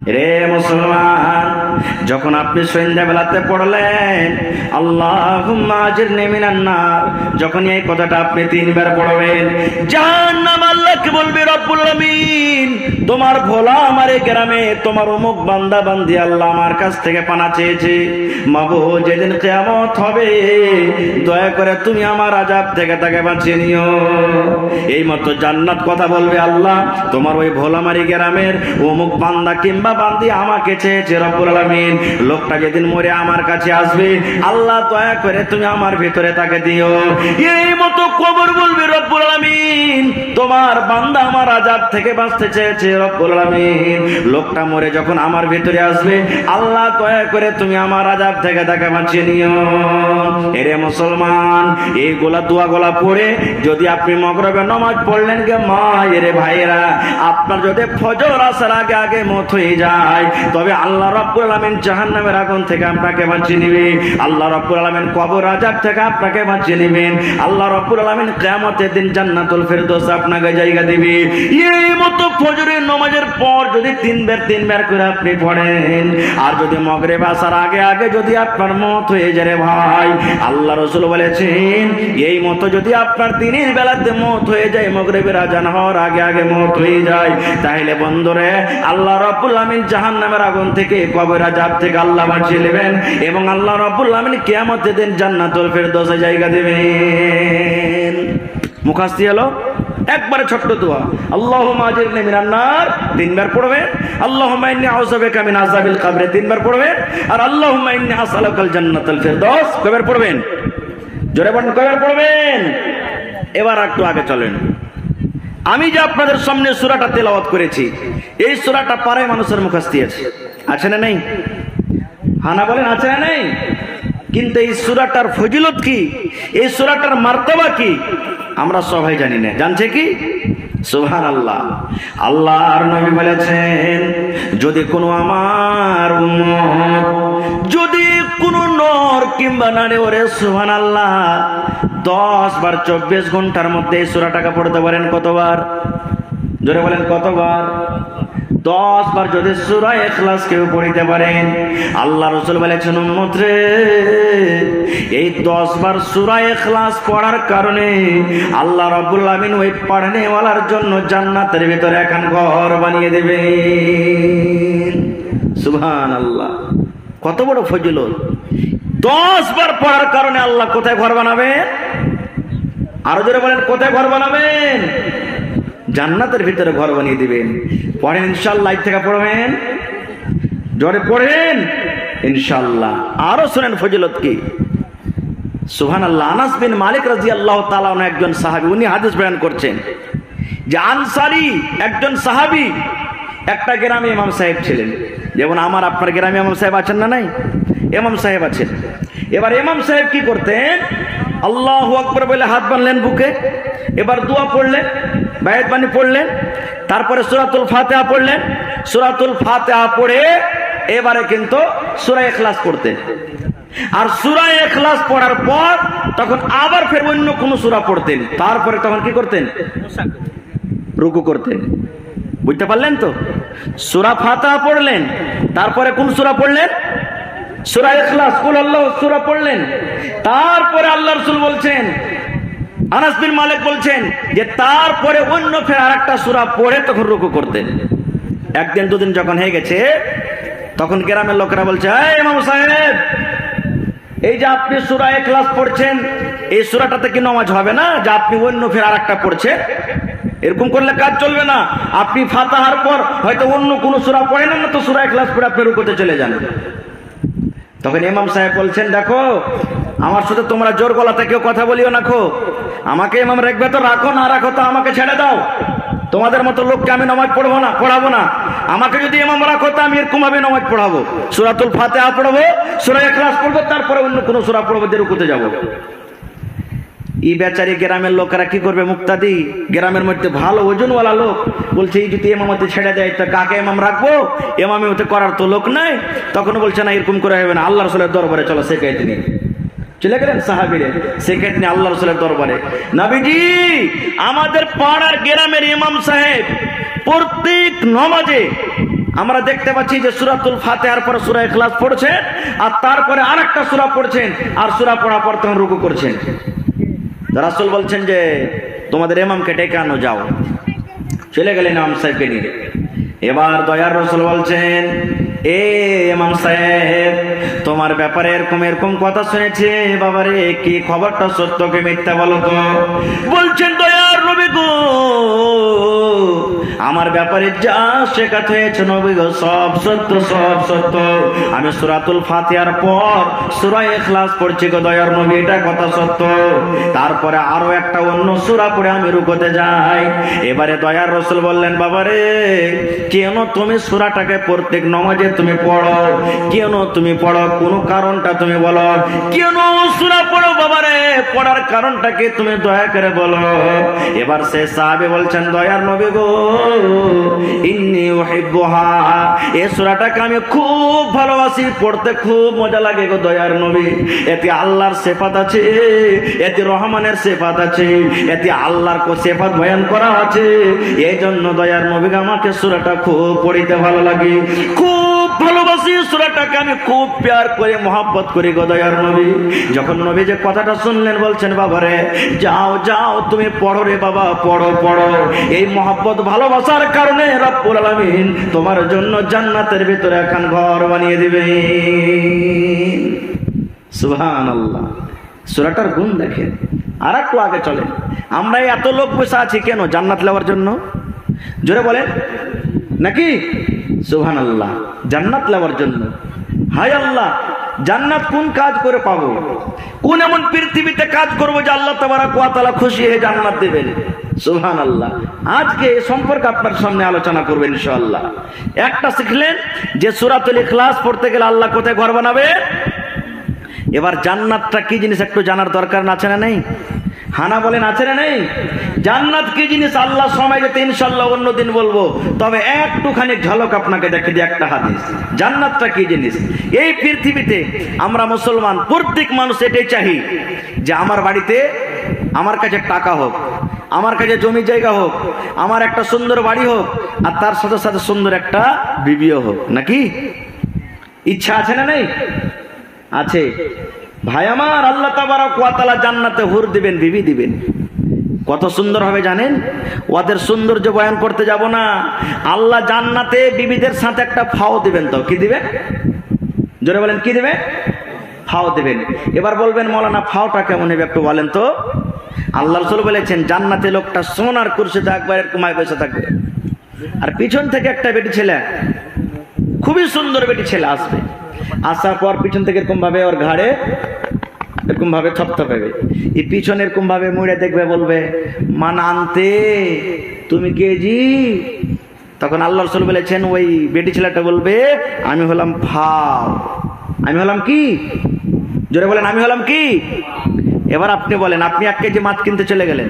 রে মুসলমান, যখন আপনি সন্ধ্যাবেলাতে পড়লেন আল্লাহুম্মা আজিরনি মিনান নার, যখন এই কথাটা আপনি 3 বার পড়বেন, জাহান্নাম আল্লাহকে বলবে রব্বুল আমিন তোমার ভোলা আমার এই গ্রামে তোমার অমুক বান্দা বান্দি আল্লাহ আমার কাছ থেকে পানা চেয়েছে, মাবুদ যেদিন কিয়ামত হবে দয়া করে তুমি আমার আযাব থেকে তাকে বাঁচিয়ে নিও। এই মতো জান্নাত কথা বলবে, আল্লাহ তোমার ওই ভোলামারি গ্রামের অমুক বান্দা কিংবা বান্দি আমাকে চেয়েছে রব্বুল আলামিন, লোকটা যেদিন মরে আমার কাছে আসবে আল্লাহ দয়া করে তুমি আমার ভিতরে তাকে দিও। এই মতো কবর বলবে রব্বুল আলামিন তোমার বান্দা আমার আযাব থেকে বাঁচতে চেয়েছে রব্বুল আলামিন, লোকটা মরে যখন আমার ভিতরে আসবে আল্লাহ দয়া করে তুমি আমার আযাব থেকে তাকে বাঁচিয়ে নিও। এরে মুসলমান, এইগুলা দোয়াগুলা পড়ে যদি আপনি মাগরিবের নামাজ পড়লেন গে মা, এরে ভাইরা আপনার যদি ফজর আসার আগে আগে মত হয়ে যায় তবে আল্লাহ রাব্বুল আলামিন জাহান্নামের আগুন থেকে আপনাকে বাঁচিয়ে নেবে, আল্লাহ রাব্বুল আলামিন কবর আযাব থেকে আপনাকে বাঁচিয়ে নেবেন, আল্লাহ রাব্বুল আলামিন কিয়ামতের দিন জান্নাতুল ফেরদৌস আপনাকে জায়গা দিবে। এই মতো ফজরের নামাজের পর যদি 3 বার করে আপনি পড়েন, আর যদি মাগরিব আসার আগে আগে যদি আপনার মত হয়ে যায় রে ভাই, আল্লাহ রাসূল বলেছেন এই মতো যদি আপনার দিনের বেলাতে মত হয়ে যায়, মাগরিবের আযান হওয়ার আগে আগে মত হয়ে যায়, তাহলে বন্ধুরে আল্লাহ রাব্বুল আমিন জাহান্নামের আগুন থেকে কবর আযাব থেকে আল্লাহ বাঁচিয়ে নেবেন এবং আল্লাহ রাব্বুল আমিন কিয়ামতের দিন জান্নাতুল ফেরদৌসে জায়গা দেবেন। মুখাস্তি হলো একবারে ছোট্ট দোয়া, আল্লাহুম্মা আজিরনি মিনান নার 3 বার পড়বেন, আল্লাহুম্মা ইন্নী আউযু বিকা মিন আযাবিল কবর 3 বার পড়বেন, আর আল্লাহুম্মা ইন্নী আসআলুকাল জান্নাতাল ফেরদৌস কয়বার পড়বেন? জোরে বলেন কয়বার পড়বেন? এবার একটু আগে চলেন। আমি যে আপনাদের সামনে সূরাটা তেলাওয়াত করেছি এই সূরাটা পারে মানুষের মুখস্থি আছে না নেই? হানা বলেন আছে না নেই? কিন্তু এই সূরাটার ফজিলত কি, এই সূরাটার মার্তবা কি আমরা সবাই জানি না। জানছে কি? সুবহানাল্লাহ। আল্লাহর নবী বলেছেন যদি কোনো আমার উম্মত যদি কোনো নর কিংবা নারী ওরে সুবহানাল্লাহ 10 বার 24 ঘন্টার মধ্যে এই সূরাটাকে পড়তে পারেন, কতবার? জোরে বলেন কতবার? 10 বার যদি সূরা ইখলাস কেউ পড়তে পারেন, আল্লাহ রাসূল বলেছেন উম্মত রে এই 10 বার সূরা ইখলাস পড়ার কারণে আল্লাহ রাব্বুল আমিন ওই পড়নেওয়ালার জন্য জান্নাতের ভিতরে এখন ঘর বানিয়ে দেবেন। সুবহানাল্লাহ, কত বড় ফজিলত! 10 বার পড়ার কারণে আল্লাহ কোথায় ঘর বানাবেন? আরো জোরে বলেন কোথায় ঘর বানাবেন? জান্নাতের ভিতরে ঘর বানিয়ে দিবেন। পড়েন ইনশাআল্লাহ, থেকে পড়বেন, জোরে পড়েন ইনশাআল্লাহ। আরো শুনেন ফজিলত কি, সুবহানাল্লাহ। আনাস বিন মালিক রাদিয়াল্লাহু তাআলা আনহু একজন সাহাবী, উনি হাদিস বয়ান করছেন যে আনসারী একজন সাহাবী একটা গ্রামে ইমাম সাহেব ছিলেন, যেমন আমার আপনার গ্রামে ইমাম সাহেব আছেন না নাই? ইমাম সাহেব আছেন। এবার ইমাম সাহেব কি করতেন, আল্লাহু আকবার বলে হাত বাঁধলেন বুকে, এবার দোয়া পড়লেন, বায়াত বাণী পড়লেন, তারপরে সূরাতুল ফাতিহা পড়লেন, সূরাতুল ফাতিহা পড়ে এবারে কিন্তু সূরা ইখলাস পড়তেন, আর সূরা ইখলাস পড়ার পর তখন আবার ফের অন্য কোন সূরা পড়তেন, তারপরে তখন কি করতেন? রুকু করতেন। বুঝতে পারলেন তো? সূরা ফাতিহা পড়লেন, তারপরে কোন সূরা পড়লেন? সূরা ইখলাস, কুল আল্লাহু সূরা পড়লেন, তারপরে আল্লাহর রাসূল বলছেন, আনাস বিন মালিক বলছেন যে তারপরে অন্য ফের আরেকটা সূরা পড়ে তখন রুকু করতেন। একদিন দুদিন যখন হয়ে গেছে তখন গ্রামের লোকেরা বলছে, এই ইমাম সাহেব এই যে আপনি সূরা ইখলাস পড়ছেন এই সূরাটাতে কি নামাজ হবে না যে আপনি অন্য ফের আরেকটা পড়ছেন? এরকম করলে কাজ চলবে না। আপনি ফাতিহার পর হয়তো অন্য কোন সূরা পড়েন না, তো সূরা ইখলাস পড়ে আপনি রুকুতে চলে যান। তখন ইমাম সাহেব বলছেন, দেখো আমার সাথে তোমরা জোর গলাতে কেউ কথা বলিও না, আমাকে ইমাম রাখবে তো রাখো, না রাখো তো আমাকে ছেড়ে দাও। তোমাদের মতো লোককে আমি নামাজ পড়াবো না। আমাকে যদি ইমাম রাখো তো আমি এরকম ভাবে নামাজ পড়াবো, সূরাতুল ফাতিহা পড়বো, সূরা ইখলাস পড়বো, তারপরে অন্য কোন সূরা পড়বো, যে রুকুতে যাবো। এই বেচারি গ্রামের লোকেরা কি করবে? মুক্তাদি গ্রামের মধ্যে ভালো ওজনওয়ালা লোক বলছে এই যদি ইমামতি ছেড়ে দেয় তো কাকে ইমাম রাখবো? ইমামি হতে করার তো লোক নাই। তখন বলছে না এরকম করে হবে না, আল্লাহ রাসূলের দরবারে চলো। শেখাইতে নিয়ে চলে গেলেন সাহাবীরে, শেখাইতে নিয়ে আল্লাহ রাসূলের দরবারে। নবীজি আমাদের পাড়ার গ্রামের ইমাম সাহেব প্রত্যেক নামাজে আমরা দেখতে পাচ্ছি যে সূরাতুল ফাতিহার পরে সূরা ইখলাস পড়ছেন আর তারপরে আরেকটা সূরা পড়ছেন আর সূরা পড়ার পর তখন রুকু করছেন। রাসূল বলছেন যে তোমাদের ইমামকে ডেকে আনো, যাও। চলে গেলেন ইমাম সাহেবকে নিয়ে। এবার দয়ার রাসূল বলছেন, এ ইমাম সাহেব, তোমার ব্যাপারে এরকম এরকম কথা শুনেছি বাবারে, কি খবরটা সত্য কি মিথ্যা বলো তো? বলছেন, দয়ার নবী গো, আমার ব্যাপারে যা শেখাতে হয়েছে নবী গো, সব সত্য, সব সত্য। আমি সূরাতুল ফাতিহার পর সূরা ইখলাস পড়ছি গো দয়ার নবী, এটা কথা সত্য। তারপরে আরো একটা অন্য সূরা পড়ে আমি রুকুতে যাই। এবারে দয়ার রাসূল বললেন, বাবারে কেন তুমি সূরাটাকে প্রত্যেক নামাজে তুমি পড়ো? কেন তুমি পড়ো? কোন কারণটা তুমি বলো, কেন সূরা পড়ো বাবারে? পড়ার কারণটা কি তুমি দয়া করে বলো। এবার সে সাহাবী বলছেন, দয়ার নবী গো, ইন্নী উহিব্বুহা, এই সূরাটাকে আমি খুব ভালোবাসি, পড়তে খুব মজা লাগে গো দয়ার নবী। এতে আল্লাহর সিফাত আছে, এতে রহমানের সিফাত আছে, এতে আল্লাহর সিফাত বয়ান করা আছে। এই জন্য দয়ার নবী আমাকে সূরাটা খুব পড়িতে ভালো লাগে, খুব ভালোবাসি সূরাটাকে, আমি খুব প্যার করে মহব্বত করি গো দয়ার নবী। যখন নবী যে কথাটা শুনলেন, বলছেন, বাবারে যাও যাও তুমি পড়ো রে বাবা, পড়ো পড়ো। এই মহব্বত ভালোবাসার কারণে রব্বুল আলামিন তোমার জন্য জান্নাতের ভিতরে এখন ঘর বানিয়ে দিবে। সুবহানাল্লাহ। সূরাটার গুণ দেখেন। আর একটু আগে চলেন, আমরা এত লোক বসে আছি কেন? জান্নাত নেওয়ার জন্য। জোরে বলেন নাকি? সুবহানাল্লাহ, জান্নাত নেওয়ার জন্য। হায় আল্লাহ, জান্নাত কোন কাজ করে পাবো? কোন এমন পৃথিবীতে কাজ করবো যে আল্লাহ তাবারাক ওয়া তাআলা খুশি হয়ে জান্নাত দেবেন? সুবহানাল্লাহ। আজকে এই সম্পর্কে আপনার সামনে আলোচনা করব ইনশাআল্লাহ। একটা শিখলেন যে সূরাতুল ইখলাস পড়তে গেলে আল্লাহ কোথায় ঘর বানাবে। এবার জান্নাতটা কি জিনিস একটু জানার দরকার আছে না নেই? হানা বলেন, আছে না নেই? জান্নাত কি জিনিস আল্লাহ সময় যেতে ইনশাআল্লাহ অন্যদিন বলবো, তবে একটুখানি ঝলক আপনাকে দেখে দিই একটা হাদিস। জান্নাতটা কি জিনিস? এই পৃথিবীতে আমরা মুসলমান প্রত্যেক মানুষ এটাই চাই যে আমার বাড়িতে আমার কাছে টাকা হোক, আমার কাছে জমি জায়গা হোক, আমার একটা সুন্দর বাড়ি হোক, আর তার সাথে সাথে সুন্দর একটা বিবিও হোক। নাকি ইচ্ছা আছে না নেই? আছে। ভাই আমার, আল্লাহ তাবারক ওয়া তাআলা জান্নাতে হুর দিবেন, বিবি দিবেন। কত সুন্দর হবে জানেন? ওদের সৌন্দর্য বয়ান করতে যাব না। আল্লাহ জান্নাতে বিবিদের সাথে একটা ফাও দিবেন। তো কি দিবেন? জোরে বলেন, কি দিবেন? ফাও দিবেন। এবার বলবেন, মৌলানা ফাওটা কেমন হবে একটু বলেন তো। আল্লাহ রাসূল বলেছেন, জান্নাতে লোকটা সোনার কুরসিতে একবার এরকম বসে থাকবে, আর পিছন থেকে একটা বেটি ছেলে, খুবই সুন্দর বেটি ছেলে আসবে। আসার পর পিছন থেকে এরকম ভাবে ওর ঘাড়ে এরকম ভাবে থপথপাবে, এই পিছনে এরকম ভাবে মুড়ে দেখবে, বলবে, মান আনতে, তুমি কে জি? তখন আল্লাহ রাসূল বলেছেন, ওই বেটি ছেলেটা বলবে, আমি হলাম ফাও। আমি হলাম কি? জোরে বলেন, আমি হলাম কি? এবার আপনি বলেন, আপনি 1 কেজি মাছ কিনতে চলে গেলেন।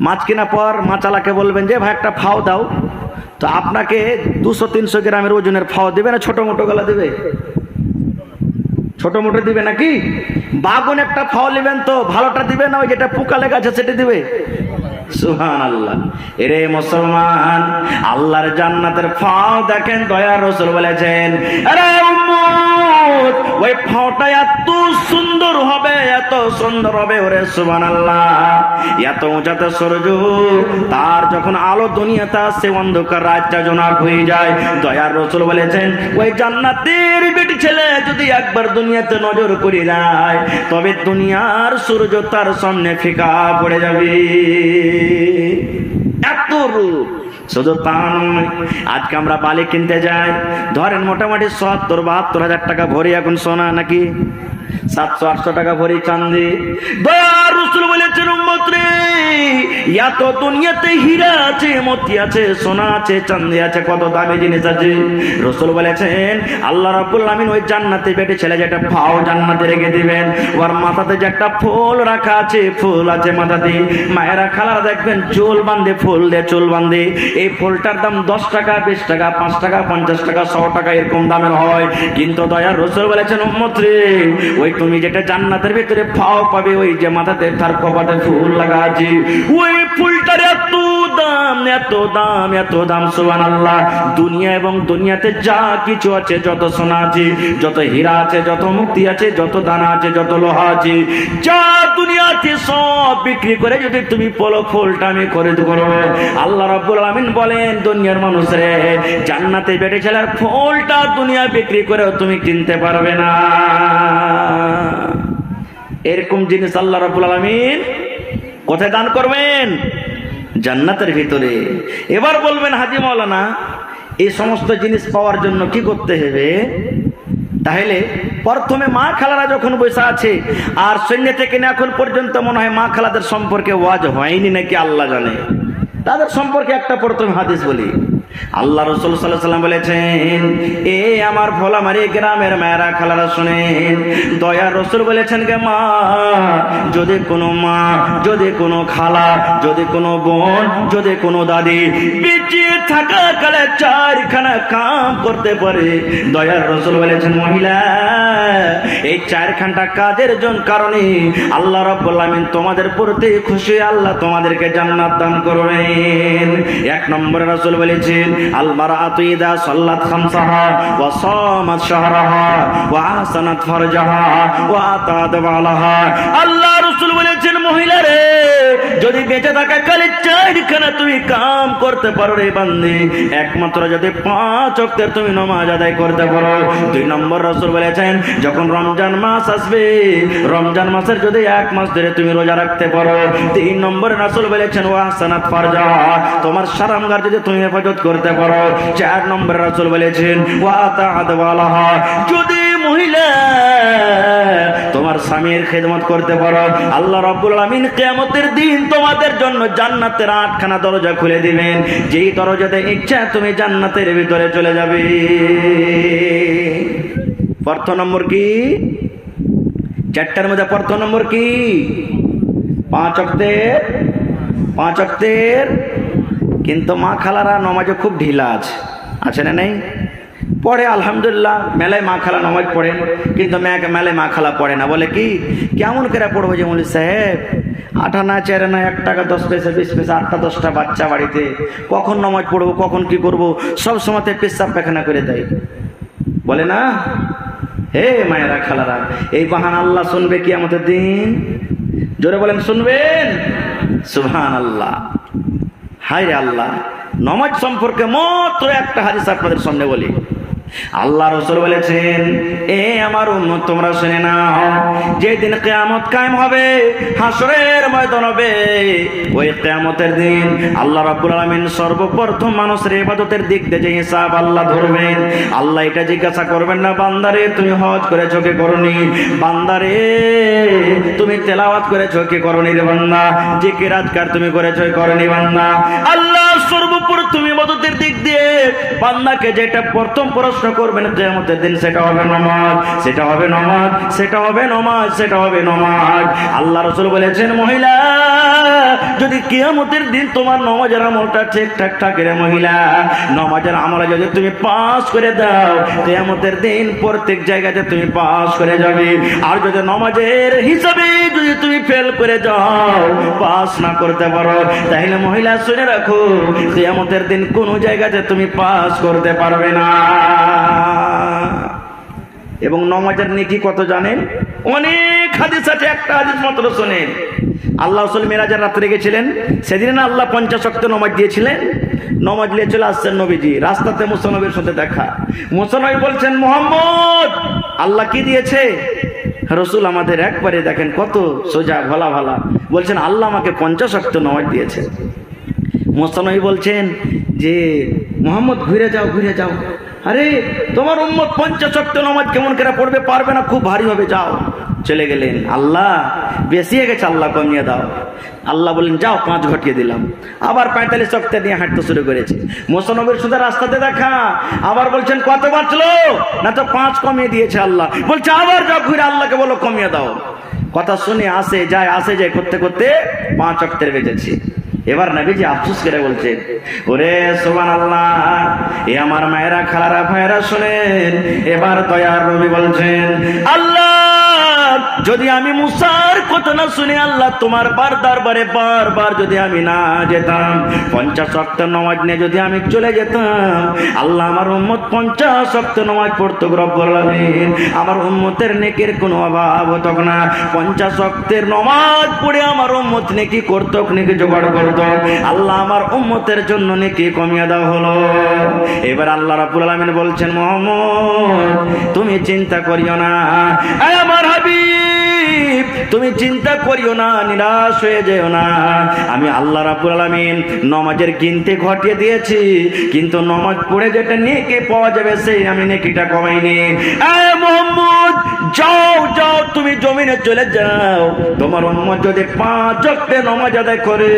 মাছ কেনার পর মাছালাকে বলবেন যে ভাই একটা ফাও দাও। তো আপনাকে 200-300 গ্রামের ওজনের ফাও দেবে না ছোট মোটো গলা দেবে? ছোট মোটো দিবে নাকি? বাগুন একটা ফাও নেবেন তো ভালোটা দিবে না ওই যেটা পোকা লেগে আছে সেটা দিবে? সুবহানাল্লাহ। এরে মুসলমান, আল্লাহর জান্নাতের ফাও দেখেন, দয়ার রাসূল বলেছেন, আরে উম্মত, ওই ফাওটা এত সুন্দর হবে, এত সুন্দর হবে, ওরে সুবহানাল্লাহ। এত উঁচাতে সূর্য, তার যখন আলো দুনিয়াতে আসে অন্ধকার রাতটা জোনাক হয়ে যায়। দয়ার রাসূল বলেছেন, ওই জান্নাতের বেটি ছেলে যদি একবার দুনিয়াতে নজর করে যায়, তবে দুনিয়ার সূর্য তার সামনে ফিকা পড়ে যাবে। এত রূপ। শুধু তা নয়, আজকে আমরা বালি কিনতে যাই, ধরেন মোটামুটি 70-72 হাজার টাকা ভরি এখন সোনা, নাকি 700-800 টাকা ভরি চাঁদি। দয়ার রাসূল বলেছেন, উম্মত রে, এত দুনিয়াতে হীরা আছে, মতি আছে, সোনা আছে, চাঁদি আছে, কত দামি জিনিস আছে। রাসূল বলেছেন, আল্লাহ রাব্বুল আমিন ওই জান্নাতে বেটে ছেলে যেটা ফাও জান্নাতে রেখে দিবেন, ওর মাথাতে যে একটা ফুল রাখা আছে, ফুল আছে মাথাতে। মায়েরা খালারা দেখবেন চুল বাঁধে, ফুল দিয়ে চুল বাঁধে। এই ফুলটার দাম 10 টাকা, 20 টাকা, 5 টাকা, 50 টাকা, 100 টাকা, এরকম দামের হয়। কিন্তু দয়ার রাসূল বলেছেন, উম্মত রে, ওই তুমি যেটা জান্নাতের ভিতরে ফাও পাবে, ওই যে মাথাতে তার কপালে ফুল ফুল লাগা আছে, ওই ফুলটার এত দাম, এত দাম, এত দাম, সুবহানাল্লাহ। দুনিয়া এবং দুনিয়াতে যা কিছু আছে, যত সোনা আছে, যত হীরা আছে, যত মুক্তি আছে, যত দানা আছে, যত লোহা আছে, যা দুনিয়াতে সব বিক্রি করে যদি তুমি বলো ফুলটা আমি খরিদ করব, আল্লাহ রাব্বুল আলামিন বলেন দুনিয়ার মানুষ রে, জান্নাতে বেটে ছেলের ফুলটা দুনিয়া বিক্রি করেও তুমি কিনতে পারবে না। এরকম জিনিস আল্লাহ রাব্বুল আলামিন কোথায় দান করবেন? জান্নাতের ভিতরে। এবার বলবেন হাজী মাওলানা, এই সমস্ত জিনিস পাওয়ার জন্য কি করতে হবে? তাহলে প্রথমে মা খালারা যখন বসে আছে, আর সৈন্য থেকে এখন পর্যন্ত মনে হয় মা খালাদের সম্পর্কে ওয়াজ হয়নি নাকি আল্লাহ জানে, তাদের সম্পর্কে একটা প্রথম হাদিস বলি। আল্লাহ রাসূল সাল্লাল্লাহু আলাইহি ওয়াসাল্লাম বলেছেন, এ আমার ভোলামারি গ্রামের মায়েরা খালারা শুনেন, দয়ার রাসূল বলেছেন গে মা, যদি কোনো মা, যদি কোনো খালা, যদি কোনো বোন, যদি কোনো দাদি বেঁচে থাকা কালে চারখানা কাম করতে পারে, দয়ার রাসূল বলেছেন মহিলা, এই চারখানটা কাজের জন্য কারণে আল্লাহ রাব্বুল আলামিন তোমাদের প্রতি খুশি, আল্লাহ তোমাদেরকে জান্নাত দান করবেন। এক নম্বরে রাসূল বলেছেন, আল মারআতু ইযা সাল্লাত খামসাহা ওয়া সামাত শাহরাহা ওয়া আহসানাত ফারজাহা ওয়া আতাত বালাহা। আল্লাহ রাসূল বলেছেন মহিলা রে, যদি বেঁচে থাকা কালে চারখানা তুমি কাম করতে পারো রে বান্দে, একমাত্র যদি 5 ওয়াক্তের তুমি নামাজ আদায় করতে পারো। 2 নম্বর রাসূল বলেছেন, যখন রমজান মাস আসবে, রমজান মাসের যদি 1 মাস ধরে তুমি রোজা রাখতে পারো। 3 নম্বরে রাসূল বলেছেন, ওয়া আহসানাত ফারজাহা, তোমার শারমগার যদি তুমি হেফাজত করতে পারো। 4 নম্বরে রাসূল বলেছেন, ওয়া আতাআত ওয়ালাহা, যদি মহিলা তোমার স্বামীর খেদমত করতে পারো, আল্লাহ রাব্বুল আলামিন কিয়ামতের দিন তোমাদের জন্য জান্নাতের 8খানা দরজা খুলে দিবেন, যেই দরজাতে ইচ্ছা তুমি জান্নাতের ভিতরে চলে যাবে। প্রথম নম্বর কি? 4টার মধ্যে প্রথম নম্বর কি? 5 ওয়াক্তের। কিন্তু মা খালারা নামাজে খুব ঢিলা আছে না নাই? পড়ে আলহামদুলিল্লাহ, মেলায় মা খালা নামাজ পড়েন, কিন্তু মেলায় মা খালা পড়ে না। বলে কি, কেমন করে পড়বো যে মৌলভী সাহেব, 8 আনা 4 আনা 1 টাকা 10 পয়সা 20 পয়সা, 8টা 10টা বাচ্চা বাড়িতে, কখন নামাজ পড়বো, কখন কি করব, সব সময়তে পেশাব পায়খানা করে দেয়। বলে না? হে মায়েরা খালারা, এই বাহানা আল্লাহ শুনবে কিয়ামতের দিন। জোরে বলেন শুনবেন? সুবহানাল্লাহ। হায় রে আল্লাহ, নামাজ সম্পর্কে মাত্র একটা হাদিস আপনাদের সামনে বলি। আল্লাহ রাসূল বলেছেন, এ আমার উম্মত তোমরা শুনে নাও, যেদিন কিয়ামত কায়েম হবে, হাসরের ময়দান হবে, ওই কিয়ামতের দিন আল্লাহ রাব্বুল আলামিন সর্বপ্রথম মানুষের ইবাদতের দিক দিয়ে যে হিসাব আল্লাহ ধরবেন, আল্লাহ এটা জিজ্ঞাসা করবেন না, বান্দারে তুমি হজ করেছো কি করনি, বান্দারে তুমি তেলাওয়াত করেছো কি করনি রে বান্দা, জিকির আজকার তুমি করেছো কি করনি বান্দা। আল্লাহ সর্বপ্রথম ইবাদতের দিক দিয়ে বান্দাকে যেটা প্রথম প্রশ্ন করবেন কিয়ামতের দিন, সেটা হবে নামাজ, সেটা হবে নামাজ, সেটা হবে নামাজ, সেটা হবে নামাজ। আল্লাহ রাসূল বলেছেন, মহিলা যদি কিয়ামতের দিন তোমার নামাজের আমলটা ঠিকঠাক থাকে রে মহিলা, নামাজের আমলে যদি তুমি পাস করে দাও, কিয়ামতের দিন প্রত্যেক জায়গাতে তুমি পাস করে যাবে। আর যদি নামাজের হিসাবে যদি তুমি ফেল করে যাও, পাস না করতে পারো, তাহলে মহিলা শুনে রাখো, কিয়ামতের দিন কোনো জায়গাতে তুমি পাস করতে পারবে না। এবং নামাজের নেকি কত জানেন? অনেক হাদিস আছে, একটা হাদিস মাত্র শুনেন। আল্লাহ রাসূল মেরাজের রাত্রে গেছিলেন, সেদিন না আল্লাহ 50 ওয়াক্ত নামাজ দিয়েছিলেন। নামাজ নিয়ে চলে আসছেন নবীজি, রাস্তাতে মুসা নবীর সাথে দেখা। মুসা নবী বলছেন, মুহাম্মদ আল্লাহ কি দিয়েছে? রাসূল আমাদের একবারে দেখেন কত সোজা ভালা ভালা, বলছেন আল্লাহ আমাকে 50 ওয়াক্ত নামাজ দিয়েছে। মুসা নবী বলছেন যে মুহাম্মদ ঘুরে যাও, ঘুরে যাও। আরে তোমার উম্মত 50 ওয়াক্ত নামাজ কেমন করে পড়বে, পারবে না, খুব ভারী হবে, যাও। চলে গেলেন। আল্লাহ বেশি হয়ে গেছে, আল্লাহ কমিয়ে দাও। আল্লাহ বলেন যাও, 5 ঘটিয়ে দিলাম। আবার 45 ওয়াক্ত নিয়ে হাঁটতে শুরু করেছে। মুসা নবীর সাথে রাস্তাতে দেখা, আবার বলছেন কত বাঁচলো, না তো 5 কমিয়ে দিয়েছে আল্লাহ। বলছে আবার যাও, ঘুরে আল্লাহকে বলো কমিয়ে দাও। কথা শুনে আসে যায় করতে করতে 5 ওয়াক্তের বেঁচেছে। এবার নবীজি আফসোস করে বলছে, ওরে সুবহানাল্লাহ, এ আমার মায়েরা খালারা ভাইরা শুনেন। এবার দয়ার নবী বলছেন, আল্লাহ যদি আমি মুসার কথা না শুনে আল্লাহ তোমার দরবারে বারবার যদি আমি না যেতাম, 50 ওয়াক্ত নামাজ নিয়ে যদি আমি চলে যেতাম, আল্লাহ আমার উম্মত 50 ওয়াক্ত নামাজ পড়তো রব্বুল আলামিন, আমার উম্মতের নেকির কোনো অভাব হতো না। 50 ওয়াক্তের নামাজ পড়ে আমার উম্মত নেকি করতো, নেকি জোগাড় করতো। আল্লাহ আমার উম্মতের জন্য নেকি কমিয়ে দেওয়া হলো। এবার আল্লাহ রাব্বুল আলামিন বলছেন, মুহাম্মদ তুমি চিন্তা করিও না, আমার হাবিব তুমি চিন্তা করিও না, নিরাশ হয়ে যেও না। আমি আল্লাহ রাব্বুল আলামিন নামাজের গিনতি ঘটিয়ে দিয়েছি, কিন্তু নামাজ পড়ে যেটা নেকি পাওয়া যাবে সেই আমি নেকিটা কমাইনি। মুহাম্মদ যাও যাও, তুমি জমিনে চলে যাও, তোমার উম্মত যদি 5 ওয়াক্তের নামাজ আদায় করে,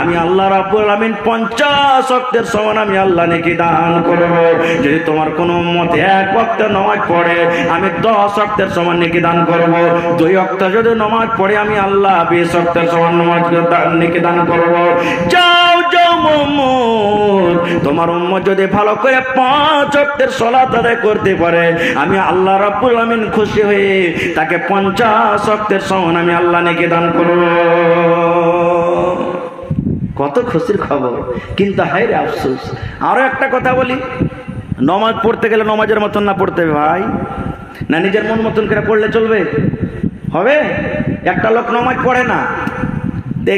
আমি আল্লাহ রাব্বুল আলামিন 50 ওয়াক্তের সমান আমি আল্লাহ নেকি দান করব। যদি তোমার কোন উম্মত 1 ওয়াক্তের নামাজ পড়ে, আমি 10 ওয়াক্তের সমান নেকি দান করব। 2 ওয়াক্ত যদি নামাজ পড়ে, আমি আল্লাহ 20 ওয়াক্তের সমান নামাজ নেকি দান করব। যাও যাও মুহাম্মদ, তোমার উম্মত যদি ভালো করে 5 ওয়াক্তের সালাত আদায় করতে পারে, আমি আল্লাহ রাব্বুল আলামিন খুশি হয়ে তাকে 50 ওয়াক্তের সমান আমি আল্লাহ নেকি দান করব। কত খুশির খবর। কিন্তু হায় রে আফসোস। আরো একটা কথা বলি, নামাজ পড়তে গেলে নামাজের মতন না পড়তে হবে ভাই, না নিজের মন মতন করে পড়লে চলবে? হবে? একটা লোক নামাজ পড়ে না,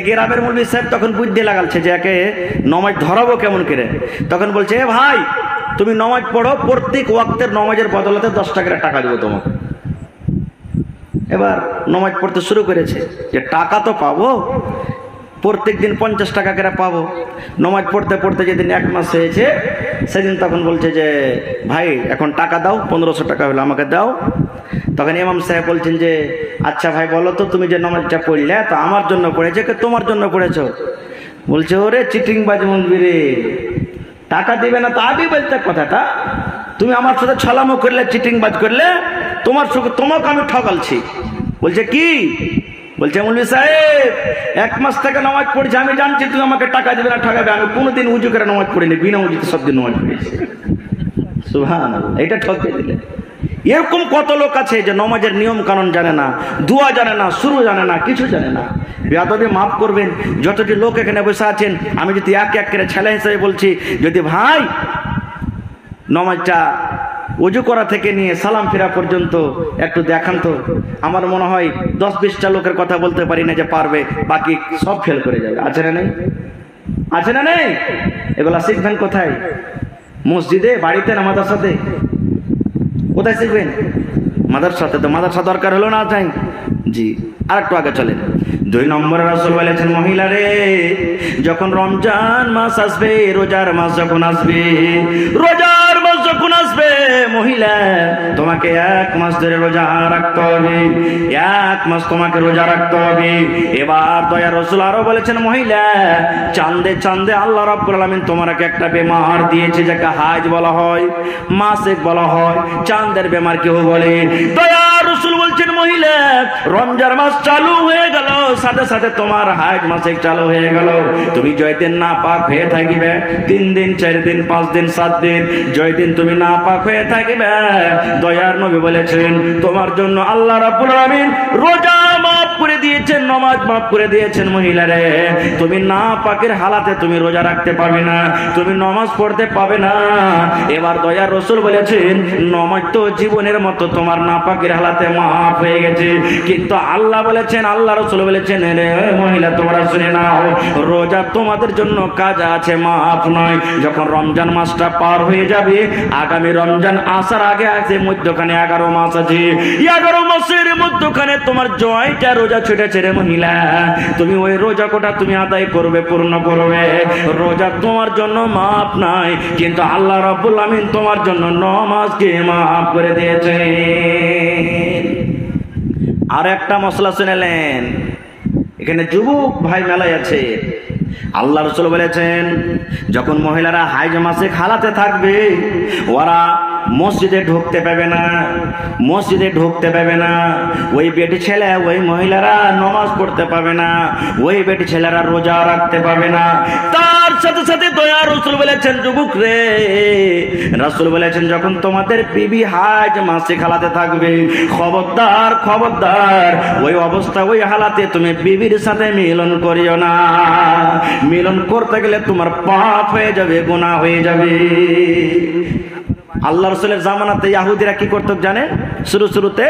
গ্রামের মৌলভী সাহেব তখন বুদ্ধি লাগালছে যে একে নামাজ ধরাবো কেমন করে। তখন বলছে, এ ভাই তুমি নামাজ পড়ো, প্রত্যেক ওয়াক্তের নামাজের বদলাতে 10 টাকা দেবো তোমাকে। এবার নামাজ পড়তে শুরু করেছে, যে টাকা তো পাবো, প্রত্যেক দিন 50 টাকা করে পাবো। নামাজ পড়তে পড়তে যেদিন 1 মাস হয়েছে, সেদিন তখন বলছে যে ভাই এখন টাকা দাও, 1500 টাকা হলো আমাকে দাও। তখন ইমাম সাহেব বলছেন যে আচ্ছা ভাই বলো তো, তুমি যে নামাজটা পড়লে তো আমার জন্য পড়েছে কি তোমার জন্য পড়েছো? বলছে, ওরে চিটিংবাজ মৌলবি রে, টাকা দিবে না তো আগে বলতে কথাটা, তুমি আমার সাথে ছলামো করলে, চিটিংবাজ করলে, তোমাকে আমি ঠকালছি। বলছে কি? বলছে মৌলভী সাহেব 1 মাস থেকে নামাজ পড়ছি, আমি জানছি তুমি আমাকে টাকা দিবে না, ঠকাবে। আমি কোনোদিন উজু করে নামাজ পড়িনি, বিনা উজুতে সব দিন নামাজ পড়েছি। সুবহানাল্লাহ, এটা ঠকে দিলে। এরকম কত লোক আছে যে নামাজের নিয়ম কানুন জানে না, দোয়া জানে না, শুরু জানে না, কিছু জানে না। বেয়াদবি মাফ করবেন, যতটি লোক এখানে বসে আছেন, আমি যদি এক এক করে ছেলে হিসেবে বলছি, যদি ভাই নামাজটা ওযু করা থেকে নিয়ে সালাম ফেরা পর্যন্ত একটু দেখান তো, আমার মনে হয় 10-20টা লোকের কথা বলতে পারি না যে পারবে, বাকি সব ফেল করে যাবে। আছে না নেই? আছে না নেই? এগুলা শিখবেন কোথায়? মসজিদে, বাড়িতে না মাদ্রাসাতে? কোথায় শিখবেন? মাদ্রাসাতে। তো মাদ্রাসা দরকার হলো না চাই? জি। আর একটু আগে চলেন। 2 নম্বরে রাসূল বলেছেন, মহিলা রে, যখন রমজান মাস আসবে, রোজার মাস যখন আসবে, রোজার মাস যখন আসবে, মহিলা তোমাকে 1 মাস ধরে রোজা রাখতে হবে, 1 মাস তোমাকে রোজা রাখতে হবে। এবার দয়ার রাসূল আরো বলেছেন, মহিলা চাঁদে চাঁদে আল্লাহ রাব্বুল আলামিন তোমাকে একটা বেমার দিয়েছে, যাকে হাজ বলা হয়, মাসিক বলা হয়, চাঁদের বেমার কেউ বলে। দয়ার রাসূল বলছেন, মহিলা রমজান মাস চালু হয়ে গেল, সাথে সাথে তোমার হাজ মাসিক চালু হয়ে গেল। তুমি জয়দিন না পাক হয়ে থাকিবে, 3 দিন 4 দিন 5 দিন 7 দিন জয়দিন তুমি না পাক হয়ে থাকিবে, দয়ার নবী বলেছেন তোমার জন্য আল্লাহ রাব্বুল আলামিন রোজা মাফ করে দিয়েছেন, নামাজ মাফ করে দিয়েছেন। মহিলা রে, তুমি না পাকের হালাতে তুমি রোজা রাখতে পারবে না, তুমি নামাজ পড়তে পাবে না। এবার দয়ার রাসূল বলেছেন, নামাজ তো জীবনের মতো তোমার না পাকের হালাতে মাফ হয়ে গেছে, কিন্তু আল্লাহ বলেছেন, আল্লাহ রাসূল বলেছেন, রে মহিলা তোমরা শুনে নাও, রোজা তোমাদের জন্য কাজ আছে, মাফ নয়। যখন রমজান মাসটা পার হয়ে যাবে, আগামী রমজান আসার আগে আছে মধ্যখানে 11 মাস আছে, 11 মাসের মধ্যখানে তোমার জয়টা রোজা ছুটেছে রে মহিলা, তুমি ওই রোজা কোটা তুমি আদায় করবে, পূর্ণ করবে। রোজা তোমার জন্য মাফ নাই, কিন্তু আল্লাহ রাব্বুল আমিন তোমার জন্য নামাজকে মাফ করে দিয়েছে। আর একটা মশলা শুনেলেন, এখানে যুবক ভাই মেলায় আছে। আল্লাহ রাসূল বলেছেন, যখন মহিলারা হাইজ মাসে হালাতে থাকবে, ওরা মসজিদে ঢুকতে পাবে না, মসজিদে ঢুকতে পাবে না। ওই বেটি ছেলে ওই মহিলারা নামাজ পড়তে পাবে না, ওই বেটি ছেলেরা রোজা রাখতে পাবে না। তার সাথে সাথে দয়া রাসূল বলেছেন, যুবক রে, রাসূল বলেছেন যখন তোমাদের বিবি হাজ মাসিক হালাতে থাকবে, খবরদার খবরদার ওই অবস্থা ওই হালাতে তুমি বিবির সাথে মিলন করিও না। মিলন করতে গেলে তোমার পাপ হয়ে যাবে, গুনাহ হয়ে যাবে। আল্লাহ রাসূলের জামানাতে ইহুদিরা কি করতো জানেন? শুরুতে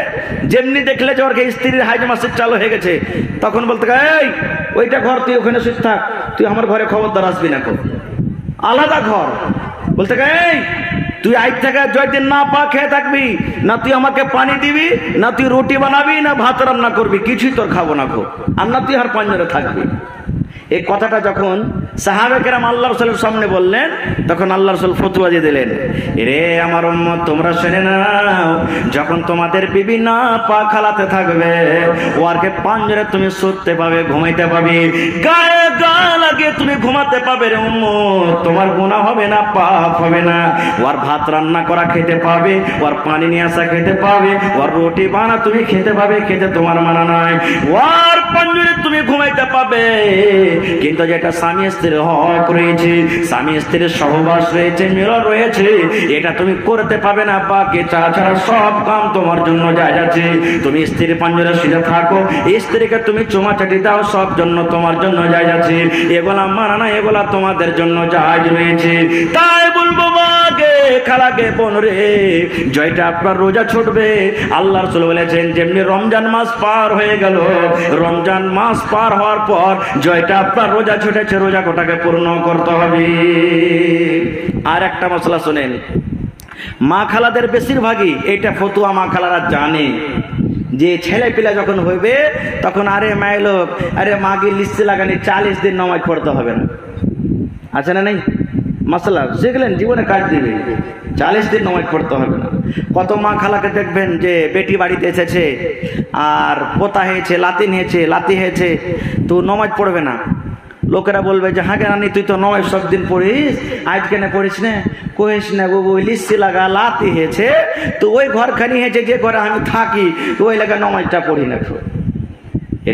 যেমনি দেখলে যে ওর স্ত্রীর হাইজ মাসিক চালু হয়ে গেছে, তখন বলতে এই ওইটা ঘর, তুই ওখানে শুয়ে থাক, তুই আমার ঘরে খবরদার আসবি না, আলাদা ঘর। বলতে এই তুই আজ থেকে জয়দিন না পা খেয়ে থাকবি না, তুই আমাকে পানি দিবি না, তুই রুটি বানাবি না, ভাত রান্না করবি, কিছুই তোর খাবো না আর না তুই আর পাঞ্জরে থাকবি। এই কথাটা যখন সাহাবে কেরাম আল্লাহ রাসূলের সামনে বললেন, তখন আল্লাহ রাসূল ফতোয়া দিয়ে দিলেন, রে আমার উম্মত তোমরা শুনে নাও, যখন তোমাদের বিবি না পা খালাতে থাকবে, ওরকে পাঞ্জরে তুমি শুতে পাবে, ঘুমাইতে পাবে, গায়ে গা লাগিয়ে তুমি ঘুমাতে পাবে রে উম্মত, তোমার গুনাহ হবে না, পাপ হবে না। ওর ভাত রান্না করা খেতে পাবে, ওর পানি নিয়ে আসা খেতে পাবে, ওর রুটি বানা তুমি খেতে পাবে, খেতে তোমার মানা নাই, ওর পাঞ্জরে তুমি ঘুমাইতে পাবে। কিন্তু যেটা স্বামী স্ত্রীর হক রয়েছে, স্বামী স্ত্রীর সহবাস রয়েছে, মিলন রয়েছে, এটা তুমি করতে পাবে না। বাকি ছাড়া সব কাম তোমার জন্য জায়েজ আছে। তুমি স্ত্রীর পাঞ্জরে শুয়ে থাকো, স্ত্রীকে তুমি চুমাচাটি দাও, সব জন্য তোমার জন্য জায়েজ আছে। এগুলা মানা না, এগুলা তোমাদের জন্য জায়েজ রয়েছে। তাই বলবো মাকে খালাকে বোন রে, জয়টা আপনার রোজা ছুটবে। আল্লাহ রাসূল বলেছেন যেমনি রমজান মাস পার হয়ে গেল, রমজান মাস পার হওয়ার পর জয়টা আপনার রোজা ছুটেছে, রোজা কোটাকে পূর্ণ করতে হবে। আর একটা মশলা শোনেন, মা খালাদের বেশিরভাগই এইটা ফতুয়া মা খালারা জানে যে ছেলে পিলা যখন হইবে তখন আরে মায়ের লোক, আরে মাকে লিস্টে লাগানি 40 দিন নামাজ পড়তে হবে না, আছে না নেই? মাসলা শিখলেন, জীবনে কাজ দিবে, 40 দিন নামাজ পড়তে হবে না। কত মা খালাকে দেখবেন যে বেটি বাড়িতে এসেছে আর পোতা হয়েছে, লাতি হয়েছে, তো নামাজ পড়বে না। লোকেরা বলবে যে হ্যাঁ রানী তুই তো নামাজ সব দিন পড়িস, আজ কেন পড়িস না? কহিস না বাবু, ওই লিস্টি লাগা লাতি হয়েছে, তো ওই ঘরখানি হয়েছে যে ঘরে আমি থাকি, তো ওই লাগা নামাজটা পড়ি না।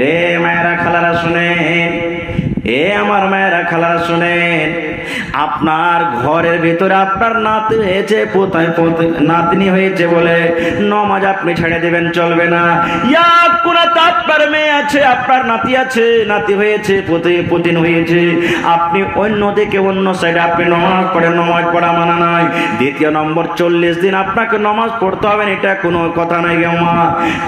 রে মায়েরা খালারা শুনেন, এ আমার মায়েরা খালারা শুনেন, আপনার ঘরের ভিতরে আপনার নাতি হয়েছে, নাতনি হয়েছে বলে নামাজ আপনি ছেড়ে দেবেন, চলবে না। আপনার মেয়ে আছে, আপনার নাতি আছে, নাতি হয়েছে, পুতিন হয়েছে, আপনি অন্য দিকে অন্য সাইডে আপনি নামাজ পড়েন, নামাজ পড়া মানা নাই। দ্বিতীয় নম্বর, 40 দিন আপনাকে নামাজ পড়তে হবে, এটা কোনো কথা নাই গে মা।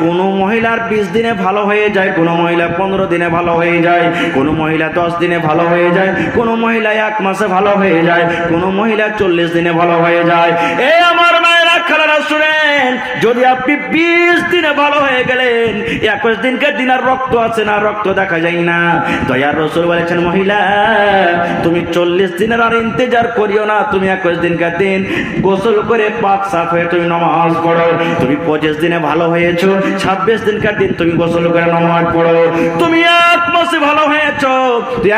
কোনো মহিলার 20 দিনে ভালো হয়ে যায়, কোনো মহিলা 15 দিনে ভালো হয়ে যায়, কোনো মহিলা 10 দিনে ভালো হয়ে যায়, কোনো মহিলা 1 মাসে ভালো হয়ে যায়, কোনো মহিলা 40 দিনে ভালো হয়ে যায়। এই আমার মায়েরা খালারা শুনেন, যদি আপনি 20 দিনে ভালো হয়ে গেলেন, 21 দিনকার দিন আর রক্ত আছে না, রক্ত দেখা যায় না, দয়ার রাসূল বলেছেন মহিলা তুমি 40 দিনের আর ইন্তজার করিও না, তুমি 21 দিনকার দিন গোসল করে পাক সাফ হয়ে তুমি নামাজ পড়ো। তুমি 25 দিনে ভালো হয়েছো, 26 দিনকার দিন তুমি গোসল করে নামাজ পড়ো। তুমি 1 মাসে ভালো হয়েছো,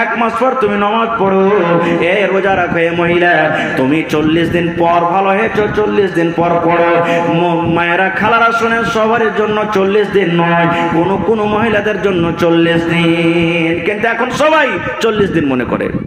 1 মাস পর তুমি নামাজ পড়ো। এই রোজা রাখো মহিলা, তুমি 40 দিন পর ভালো হয়েছো, 40 দিন পর পড়ো। মায়েরা খালারা শুনেন, সবার জন্য 40 দিন নয়, কোন মহিলাদের জন্য 40 দিন, কিন্তু এখন সবাই 40 দিন মনে করে।